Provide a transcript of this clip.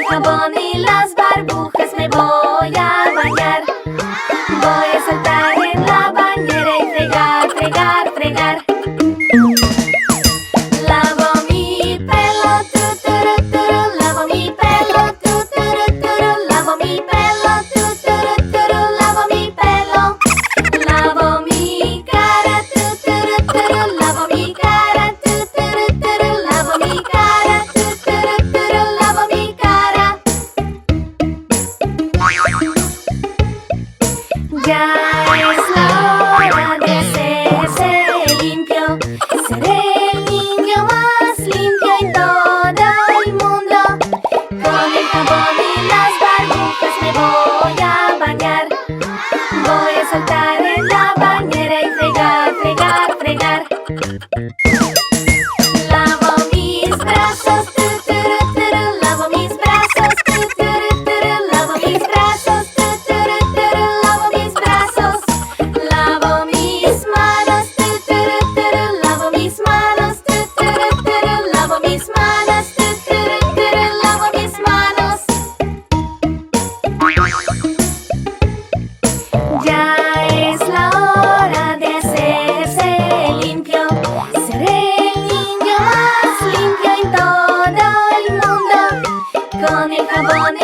jabón y las burbujas me voy a bañar. Voy a saltar en la bañera y fregar, fregar, fregar. Lavo mi pelo, tu, turu, turu. Lavo mi pelo, tu, turu, turu. Lavo mi pelo, tu, turu, turu. Lavo mi pelo. Lavo mi cara, tu, turu, turu. Lavo mi cara, tu, turu, turu. Lavo mi cara, tu, turu, turu. Lavo mi cara. Ya es la hora de hacerse limpio. Seré el niño más limpio en todo el mundo. Con el jabón y las burbujas me voy a bañar. Voy a saltar en la bañera y fregar, fregar, fregar. Lavo mis brazos, tu, turu, turu. Lavo mis brazos, tu, turu, turu. Lavo mis brazos, tu, turu, turu. Lavo mis brazos. Lavo mis manos, tu, turu, turu. Lavo mis manos, tu, turu, turu. Lavo mis manos, tu, turu, turu. Lavo mis manos. Ya es la hora de hacerse limpio. Seré el niño más limpio en todo el mundo. Con el jabón